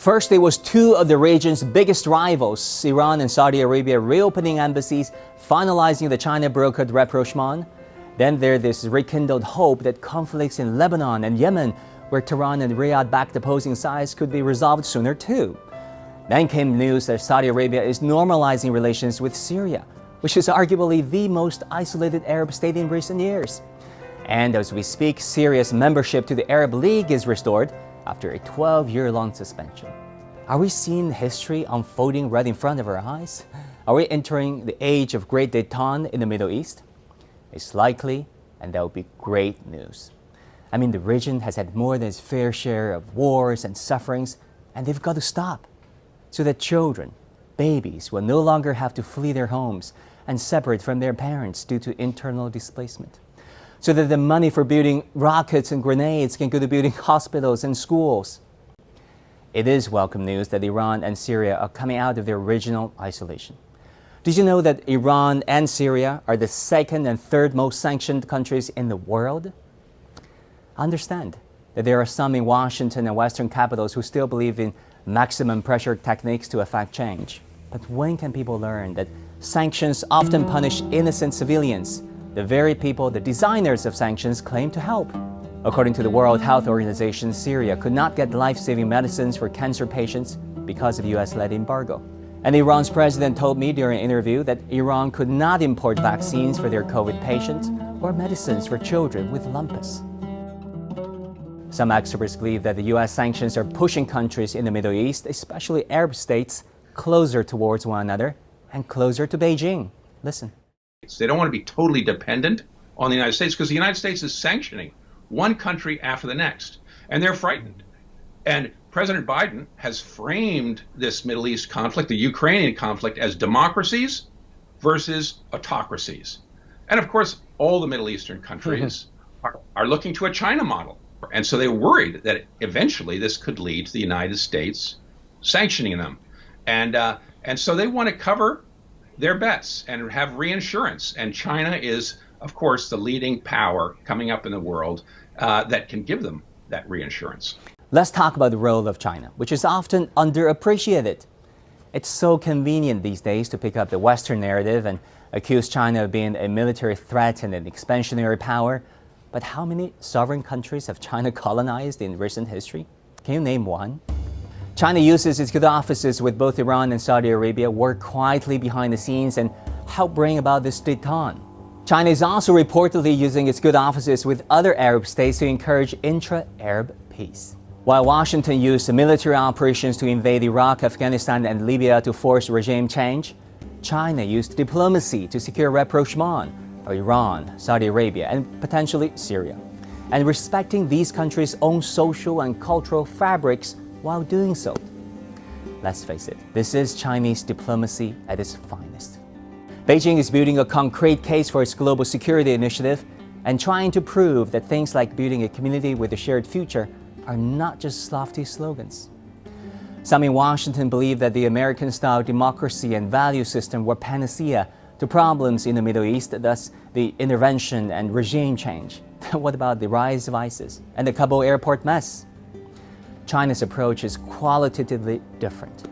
First, it was two of the region's biggest rivals, Iran and Saudi Arabia, reopening embassies, finalizing the China-brokered rapprochement. Then there's this rekindled hope that conflicts in Lebanon and Yemen, where Tehran and Riyadh-backed opposing sides, could be resolved sooner too. Then came news that Saudi Arabia is normalizing relations with Syria, which is arguably the most isolated Arab state in recent years. And as we speak, Syria's membership to the Arab League is restored after a 12-year-long suspension. Are we seeing history unfolding right in front of our eyes? Are we entering the Age of Great Detente in the Middle East? It's likely, and that would be great news. I mean, the region has had more than its fair share of wars and sufferings, and they've got to stop so that children, babies, will no longer have to flee their homes and separate from their parents due to internal displacement, so that the money for building rockets and grenades can go to building hospitals and schools. It is welcome news that Iran and Syria are coming out of their original isolation. Did you know that Iran and Syria are the second and third most sanctioned countries in the world? I understand that there are some in Washington and Western capitals who still believe in maximum pressure techniques to effect change. But when can people learn that sanctions often punish innocent civilians, the very people the designers of sanctions claim to help? According to the World Health Organization, Syria could not get life-saving medicines for cancer patients because of US-led embargo. And Iran's president told me during an interview that Iran could not import vaccines for their COVID patients or medicines for children with lupus. Some experts believe that the US sanctions are pushing countries in the Middle East, especially Arab states, closer towards one another and closer to Beijing. Listen. They don't want to be totally dependent on the United States because the United States is sanctioning one country after the next, and they're frightened. And President Biden has framed this Middle East conflict, the Ukrainian conflict, as democracies versus autocracies. And of course, all the Middle Eastern countries are looking to a China model. And so they're worried that eventually this could lead to the United States sanctioning them. And so they want to cover their bets and have reinsurance. And China is, of course, the leading power coming up in the world that can give them that reinsurance. Let's talk about the role of China, which is often underappreciated. It's so convenient these days to pick up the Western narrative and accuse China of being a military threat and an expansionary power. But how many sovereign countries have China colonized in recent history? Can you name one? China uses its good offices with both Iran and Saudi Arabia, work quietly behind the scenes, and help bring about this détente. China is also reportedly using its good offices with other Arab states to encourage intra-Arab peace. While Washington used military operations to invade Iraq, Afghanistan, and Libya to force regime change, China used diplomacy to secure rapprochement of Iran, Saudi Arabia, and potentially Syria, and respecting these countries' own social and cultural fabrics while doing so. Let's face it, this is Chinese diplomacy at its finest. Beijing is building a concrete case for its global security initiative and trying to prove that things like building a community with a shared future are not just lofty slogans. Some in Washington believe that the American-style democracy and value system were panacea to problems in the Middle East, thus the intervention and regime change. What about the rise of ISIS and the Kabul airport mess? China's approach is qualitatively different.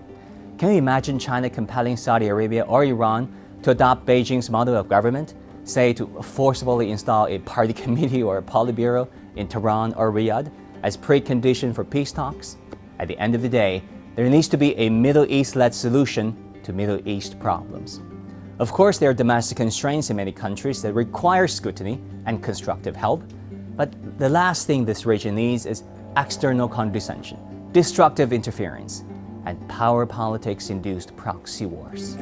Can you imagine China compelling Saudi Arabia or Iran to adopt Beijing's model of government, say to forcibly install a party committee or a politburo in Tehran or Riyadh as precondition for peace talks? At the end of the day, there needs to be a Middle East-led solution to Middle East problems. Of course, there are domestic constraints in many countries that require scrutiny and constructive help, but the last thing this region needs is external condescension, destructive interference, and power politics-induced proxy wars.